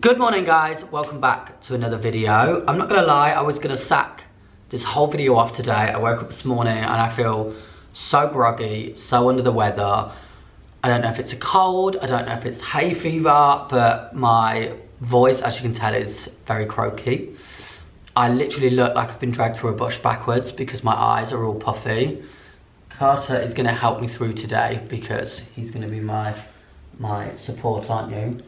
Good morning guys, welcome back to another video. I'm not gonna lie, I was gonna sack this whole video off today. I woke up this morning and I feel so groggy, so under the weather. I don't know if it's a cold, I don't know if it's hay fever, but my voice, as you can tell, is very croaky. I literally look like I've been dragged through a bush backwards because my eyes are all puffy. Carter is gonna help me through today because he's gonna be my support, aren't you?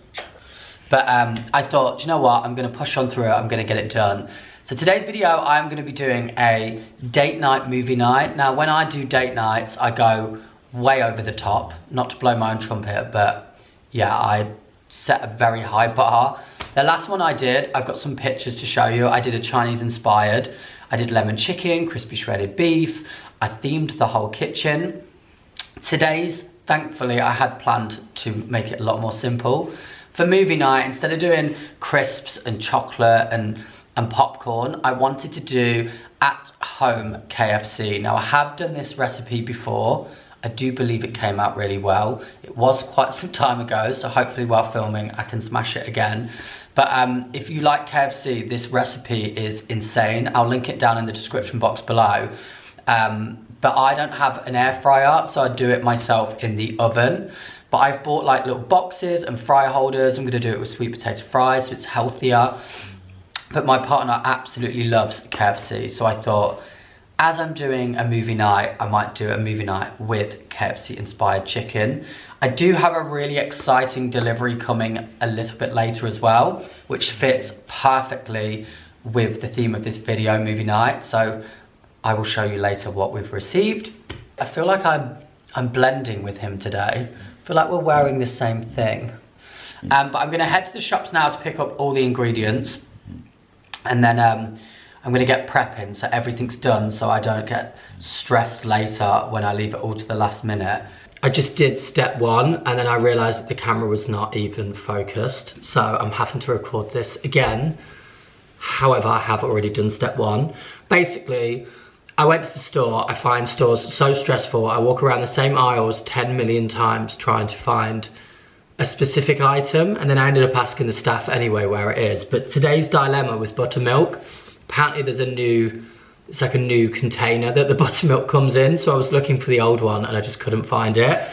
But I thought, you know what, I'm gonna push on through it, I'm gonna get it done. So today's video, I'm gonna be doing a date night movie night. Now, when I do date nights, I go way over the top, not to blow my own trumpet, but yeah, I set a very high bar. The last one I did, I've got some pictures to show you. I did a Chinese inspired. I did lemon chicken, crispy shredded beef. I themed the whole kitchen. Today's, thankfully, I had planned to make it a lot more simple. For movie night, instead of doing crisps and chocolate and popcorn, I wanted to do at-home KFC. Now, I have done this recipe before. I do believe it came out really well. It was quite some time ago, so hopefully while filming, I can smash it again. But if you like KFC, this recipe is insane. I'll link it down in the description box below. But I don't have an air fryer, so I do it myself in the oven. But I've bought like little boxes and fry holders. I'm gonna do it with sweet potato fries, so it's healthier. But my partner absolutely loves KFC, so I thought, as I'm doing a movie night, I might do a movie night with KFC inspired chicken. I do have a really exciting delivery coming a little bit later as well, which fits perfectly with the theme of this video, movie night. So I will show you later what we've received. I feel like I'm blending with him today. I feel like we're wearing the same thing. But I'm gonna head to the shops now to pick up all the ingredients. And then I'm gonna get prepping so everything's done so I don't get stressed later when I leave it all to the last minute. I just did step one and then I realized that the camera was not even focused. So I'm having to record this again. However, I have already done step one. Basically, I went to the store. I find stores so stressful. I walk around the same aisles 10 million times trying to find a specific item, and then I ended up asking the staff anyway where it is. But today's dilemma was buttermilk. Apparently there's it's like a new container that the buttermilk comes in, so I was looking for the old one and I just couldn't find it.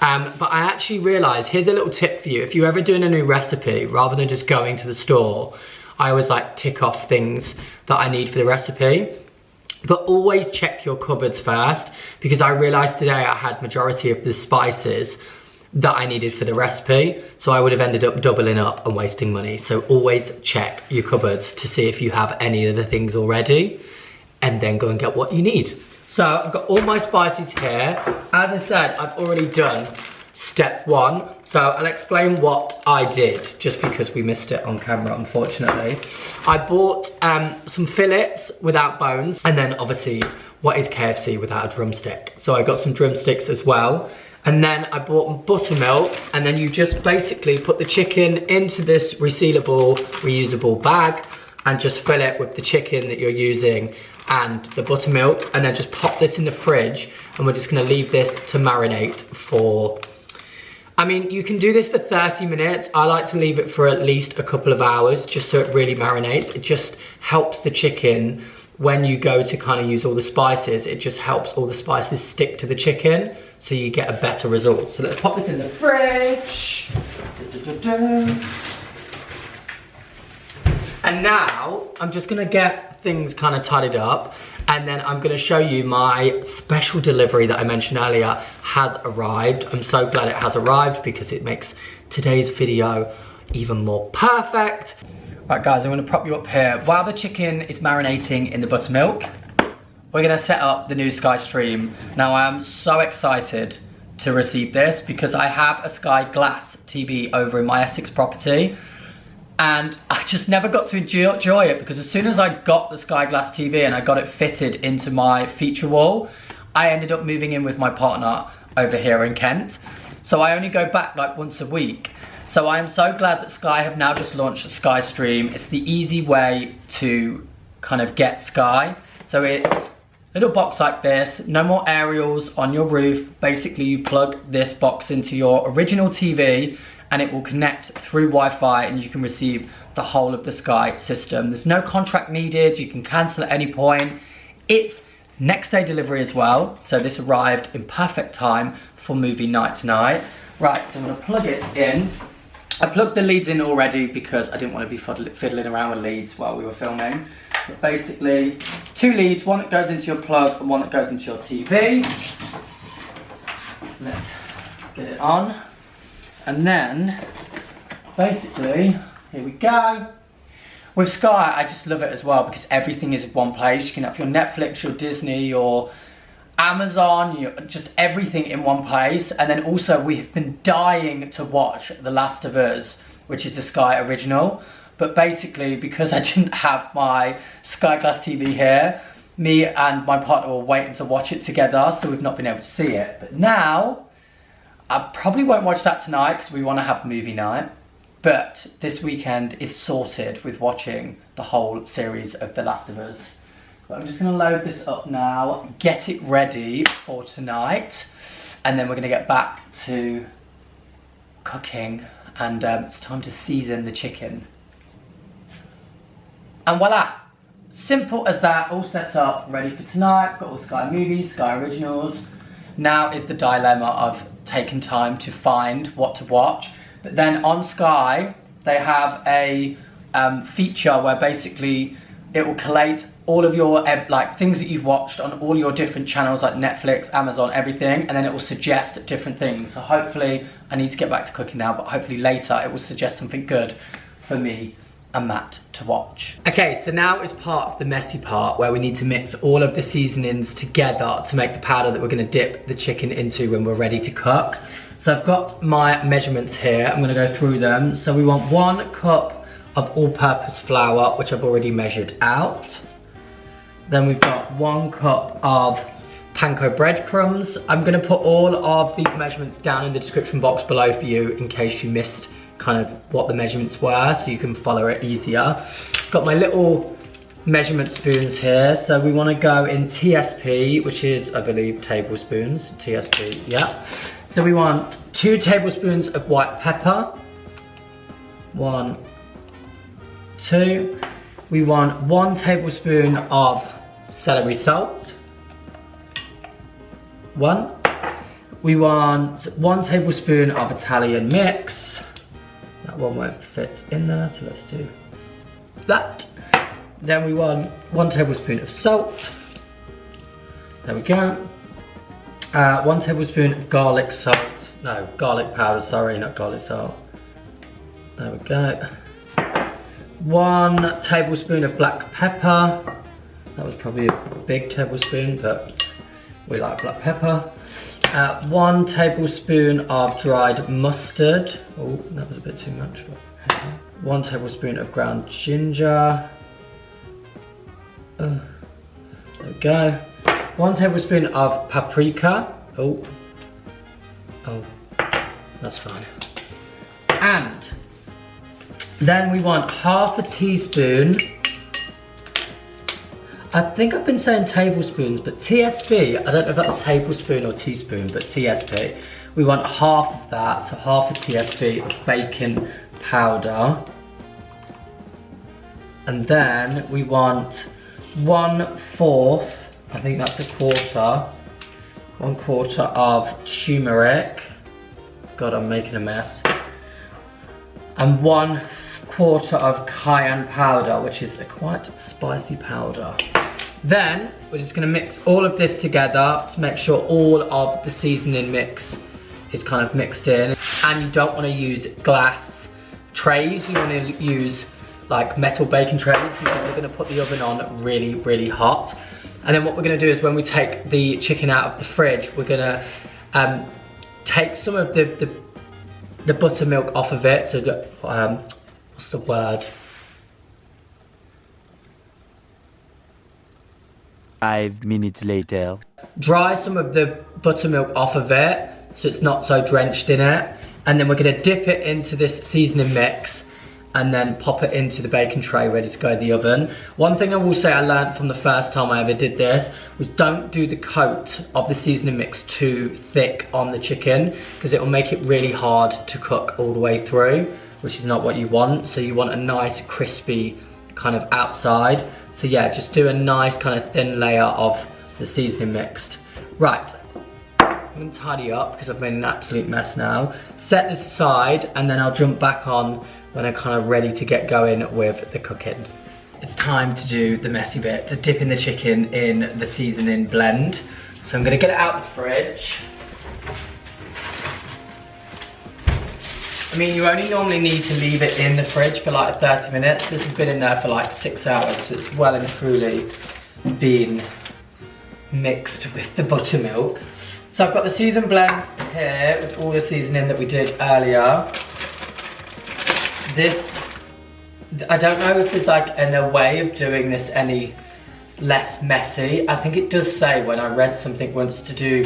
But I actually realized, here's a little tip for you. If you're ever doing a new recipe, rather than just going to the store, I always like tick off things that I need for the recipe. But always check your cupboards first, because I realized today I had majority of the spices that I needed for the recipe, so I would have ended up doubling up and wasting money. So always check your cupboards to see if you have any of the things already, and then go and get what you need. So I've got all my spices here. As I said, I've already done step one, so I'll explain what I did, just because we missed it on camera, unfortunately. I bought some fillets without bones, and then obviously, what is KFC without a drumstick? So I got some drumsticks as well. And then I bought buttermilk, and then you just basically put the chicken into this resealable, reusable bag and just fill it with the chicken that you're using and the buttermilk, and then just pop this in the fridge, and we're just gonna leave this to marinate for, I mean, you can do this for 30 minutes. I like to leave it for at least a couple of hours, just so it really marinates. It just helps the chicken, when you go to kind of use all the spices, it just helps all the spices stick to the chicken, so you get a better result. So let's pop this in the fridge. And now, I'm just gonna get things kind of tidied up, and then I'm gonna show you my special delivery that I mentioned earlier has arrived. I'm so glad it has arrived because it makes today's video even more perfect. Right guys, I'm gonna prop you up here. While the chicken is marinating in the buttermilk, we're gonna set up the new Sky Stream. Now I am so excited to receive this because I have a Sky Glass TV over in my Essex property, and I just never got to enjoy it because as soon as I got the Sky Glass TV and I got it fitted into my feature wall, I ended up moving in with my partner over here in Kent. So I only go back like once a week. So I am so glad that Sky have now just launched Sky Stream. It's the easy way to kind of get Sky. So it's little box like this. No more aerials on your roof. Basically, you plug this box into your original TV and it will connect through Wi-Fi and you can receive the whole of the Sky system. There's no contract needed. You can cancel at any point. It's next day delivery as well. So this arrived in perfect time for movie night tonight. Right, so I'm gonna plug it in. I plugged the leads in already because I didn't want to be fiddling around with leads while we were filming. But basically, 2 leads, one that goes into your plug and one that goes into your TV. Let's get it on. And then, basically, here we go. With Sky, I just love it as well because everything is in one place. You can have your Netflix, your Disney, your Amazon, just everything in one place. And then also we've been dying to watch The Last of Us, which is the Sky original. But basically, because I didn't have my Sky Glass TV here, me and my partner were waiting to watch it together, so we've not been able to see it. But now, I probably won't watch that tonight because we want to have movie night. But this weekend is sorted with watching the whole series of The Last of Us. But I'm just gonna load this up now, get it ready for tonight, and then we're gonna get back to cooking, and it's time to season the chicken. And voila, simple as that, all set up, ready for tonight. Got all Sky movies, Sky originals. Now is the dilemma of taking time to find what to watch. But then on Sky, they have a feature where basically it will collate all of your like things that you've watched on all your different channels like Netflix, Amazon, everything, and then it will suggest different things. So hopefully, I need to get back to cooking now, but hopefully later it will suggest something good for me and Matt to watch. Okay, so now is part of the messy part where we need to mix all of the seasonings together to make the powder that we're gonna dip the chicken into when we're ready to cook. So I've got my measurements here. I'm gonna go through them. So we want 1 cup of all-purpose flour, which I've already measured out. Then we've got 1 cup of panko breadcrumbs. I'm gonna put all of these measurements down in the description box below for you in case you missed kind of what the measurements were, so you can follow it easier. Got my little measurement spoons here. So we wanna go in TSP, which is, I believe, tablespoons, TSP, yeah. So we want 2 tablespoons of white pepper. 1, 2. We want 1 tablespoon of celery salt. 1. We want 1 tablespoon of Italian mix. That one won't fit in there, so let's do that. Then we want 1 tablespoon of salt. There we go. 1 tablespoon of garlic salt. No, garlic powder, sorry, not garlic salt. There we go. 1 tablespoon of black pepper. That was probably a big tablespoon, but we like black pepper. 1 tablespoon of dried mustard. Oh, that was a bit too much. But 1 tablespoon of ground ginger. There we go. 1 tablespoon of paprika. Oh, that's fine. And then we want 1/2 teaspoon. I think I've been saying tablespoons, but TSP, I don't know if that's tablespoon or teaspoon, but TSP. We want 1/2 of that, so 1/2 TSP of baking powder. And then we want 1/4, I think that's a quarter, 1/4 of turmeric. God, I'm making a mess. And 1/4 of cayenne powder, which is a quite spicy powder. Then we're just gonna mix all of this together to make sure all of the seasoning mix is kind of mixed in. And you don't wanna use glass trays, you wanna use like metal baking trays because we're gonna put the oven on really, really hot. And then what we're gonna do is when we take the chicken out of the fridge, we're gonna take some of the buttermilk off of it. So what's the word? 5 minutes later. Dry some of the buttermilk off of it so it's not so drenched in it. And then we're gonna dip it into this seasoning mix and then pop it into the baking tray ready to go in the oven. One thing I will say I learned from the first time I ever did this was don't do the coat of the seasoning mix too thick on the chicken, because it will make it really hard to cook all the way through, which is not what you want. So you want a nice crispy kind of outside. So yeah, just do a nice kind of thin layer of the seasoning mixed. Right, I'm gonna tidy up because I've made an absolute mess now. Set this aside and then I'll jump back on when I'm kind of ready to get going with the cooking. It's time to do the messy bit, to dip in the chicken in the seasoning blend. So I'm gonna get it out of the fridge. I mean, you only normally need to leave it in the fridge for like 30 minutes. This has been in there for like 6 hours, so it's well and truly been mixed with the buttermilk. So I've got the seasoned blend here with all the seasoning that we did earlier. This, I don't know if there's like a way of doing this any less messy. I think it does say when I read something once to do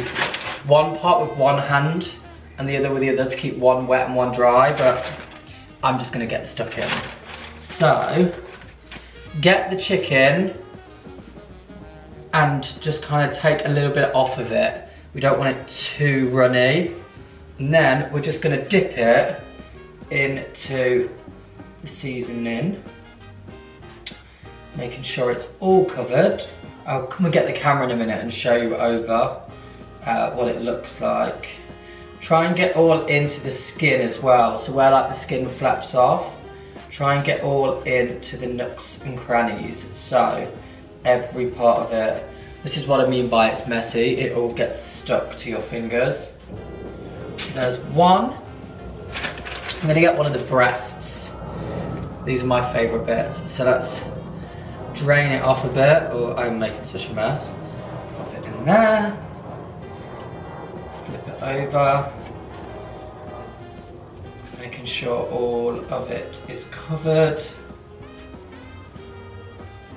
one pot with one hand and the other with the other, to keep one wet and one dry, but I'm just gonna get stuck in. So, get the chicken and just kind of take a little bit off of it. We don't want it too runny. And then we're just gonna dip it into the seasoning, making sure it's all covered. I'll come and get the camera in a minute and show you over what it looks like. Try and get all into the skin as well, so where like the skin flaps off, try and get all into the nooks and crannies, so every part of it. This is what I mean by it's messy, it all gets stuck to your fingers. There's one. I'm gonna get one of the breasts. These are my favorite bits. So let's drain it off a bit. Oh, I'm making such a mess. Pop it in there. Flip it over. Making sure all of it is covered.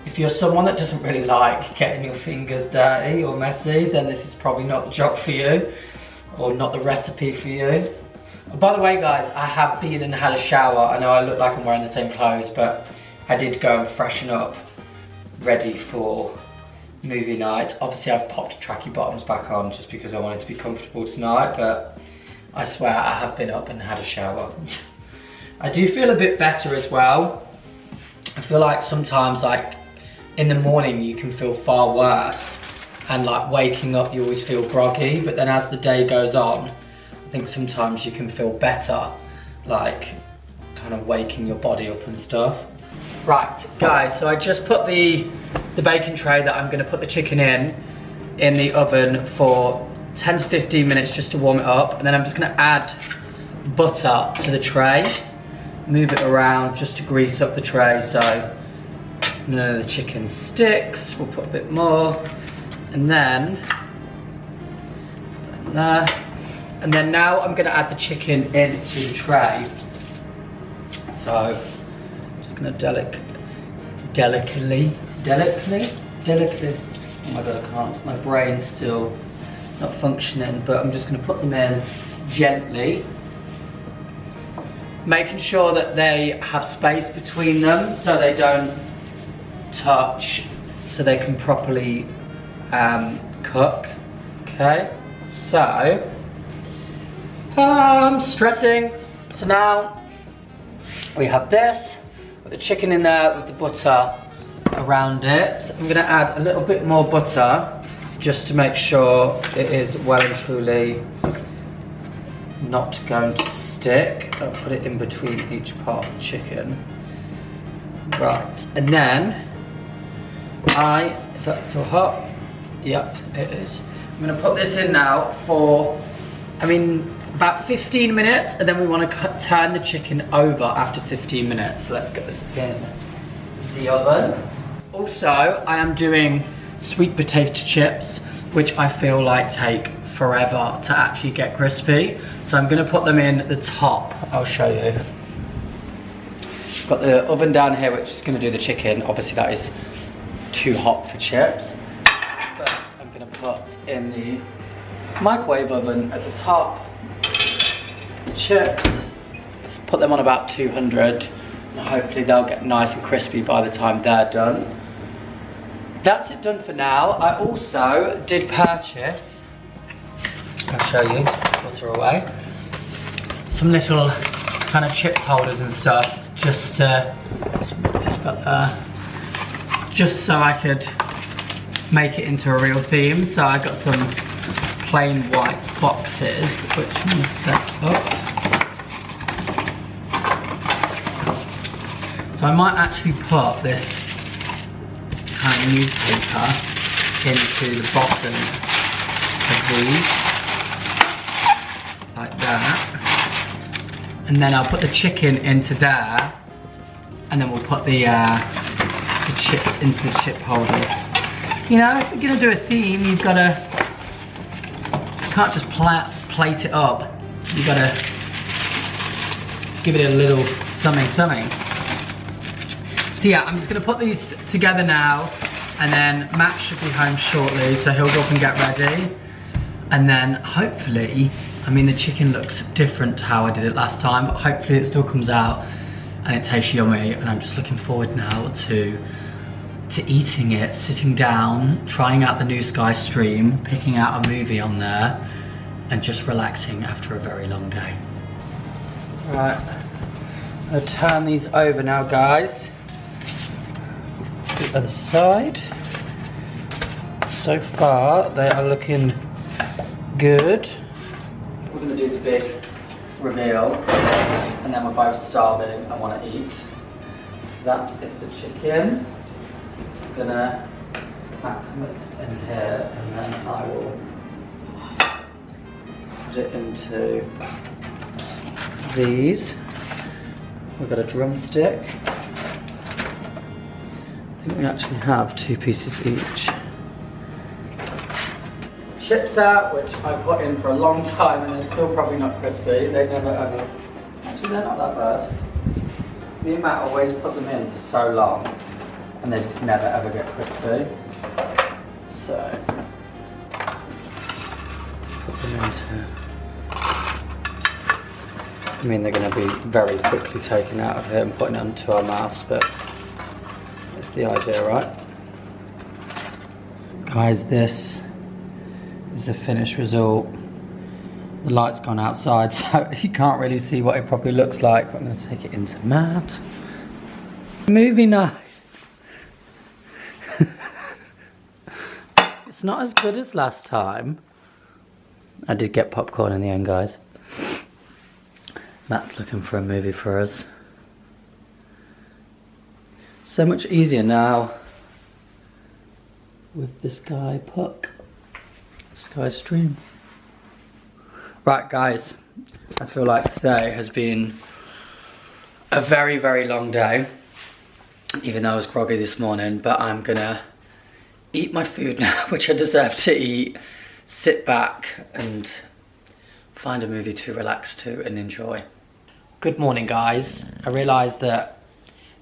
If you're someone that doesn't really like getting your fingers dirty or messy, then this is probably not the job for you, or not the recipe for you. By the way guys, I have been and had a shower. I know I look like I'm wearing the same clothes, but I did go and freshen up, ready for movie night. Obviously I've popped tracky bottoms back on just because I wanted to be comfortable tonight, but I swear I have been up and had a shower. I do feel a bit better as well. I feel like sometimes like in the morning you can feel far worse, and like waking up you always feel groggy, but then as the day goes on, I think sometimes you can feel better, like kind of waking your body up and stuff. Right, guys, so I just put the baking tray that I'm gonna put the chicken in the oven for 10 to 15 minutes just to warm it up, and then I'm just gonna add butter to the tray, move it around just to grease up the tray so none of the chicken sticks. We'll put a bit more, and then put that in there. And then now I'm gonna add the chicken into the tray. So I'm just gonna delicately. Oh my God, I can't. My brain's still not functioning, but I'm just gonna put them in gently. Making sure that they have space between them so they don't touch, so they can properly cook. Okay, so I'm stressing. So now we have this, with the chicken in there with the butter around it. I'm gonna add a little bit more butter just to make sure it is well and truly not going to stick. I'll put it in between each part of the chicken. Right, and then is that still hot? Yep, it is. I'm gonna put this in now for, about 15 minutes, and then we want to turn the chicken over after 15 minutes. So let's get this in the oven. Also, I am doing sweet potato chips, which I feel like take forever to actually get crispy. So I'm gonna put them in the top. I'll show you. Got the oven down here, which is gonna do the chicken. Obviously that is too hot for chips. But I'm gonna put in the microwave oven at the top the chips. Put them on about 200 Hopefully they'll get nice and crispy by the time they're done. That's it done for now. I also did purchase, I'll show you, put her away, some little kind of chips holders and stuff, just to, just so I could make it into a real theme. So I got some plain white boxes, which I'm gonna set up. So I might actually put this kind of newspaper into the bottom of these, like that. And then I'll put the chicken into there, and then we'll put the chips into the chip holders. You know, if you're gonna do a theme, you've gotta, you can't just plate it up. You've gotta give it a little something. So yeah, I'm just gonna put these together now, and then Matt should be home shortly, so he'll go up and get ready. And then hopefully, I mean the chicken looks different to how I did it last time, but hopefully it still comes out and it tastes yummy. And I'm just looking forward now to eating it, sitting down, trying out the new Sky stream, picking out a movie on there, and just relaxing after a very long day. Right, I'll turn these over now, guys. The other side. So far they are looking good. We're going to do the big reveal, and then we're both starving and want to eat. So that is the chicken. I'm gonna pack it in here, and then I will put it into these. We've got a drumstick. I think we actually have 2 pieces each. Chips out, which I put in for a long time and they're still probably not crispy. They never ever, actually they're not that bad. Me and Matt always put them in for so long and they just never ever get crispy. So, put them into, I mean they're going to be very quickly taken out of here and put it onto our mouths, but that's the idea, right? Guys, this is the finished result. The light's gone outside, so you can't really see what it probably looks like, but I'm going to take it into Matt. Movie night. It's not as good as last time. I did get popcorn in the end, guys. Matt's looking for a movie for us. So much easier now with the Sky Puck, Sky Stream. Right guys, I feel like today has been a very, very long day, even though I was groggy this morning, but I'm gonna eat my food now, which I deserve to eat, sit back and find a movie to relax to and enjoy. Good morning guys. I realised that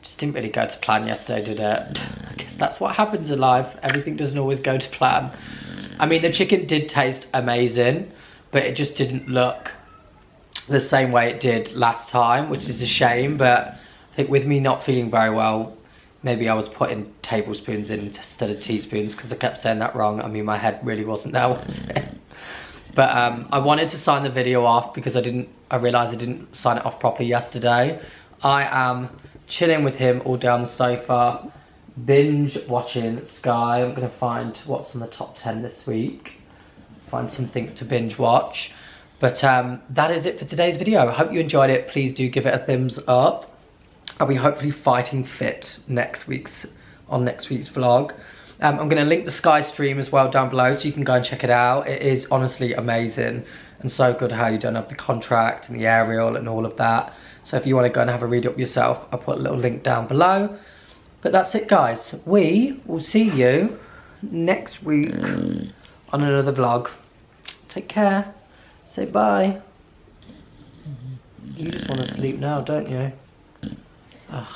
just didn't really go to plan yesterday, did it? I guess that's what happens in life. Everything doesn't always go to plan. I mean, the chicken did taste amazing, but it just didn't look the same way it did last time, which is a shame. But I think with me not feeling very well, maybe I was putting tablespoons in instead of teaspoons, because I kept saying that wrong. I mean, my head really wasn't there, was it? But I wanted to sign the video off because I realised I didn't sign it off properly yesterday. I am chilling with him all down the sofa, binge watching Sky. I'm gonna find what's on the top 10 this week, find something to binge watch. But that is it for today's video. I hope you enjoyed it. Please do give it a thumbs up. I'll be hopefully fighting fit on next week's vlog. I'm gonna link the Sky stream as well down below, so you can go and check it out. It is honestly amazing and so good how you don't have the contract and the aerial and all of that. So if you want to go and have a read up yourself, I'll put a little link down below. But that's it guys. We will see you next week on another vlog. Take care. Say bye. You just want to sleep now, don't you? Ugh.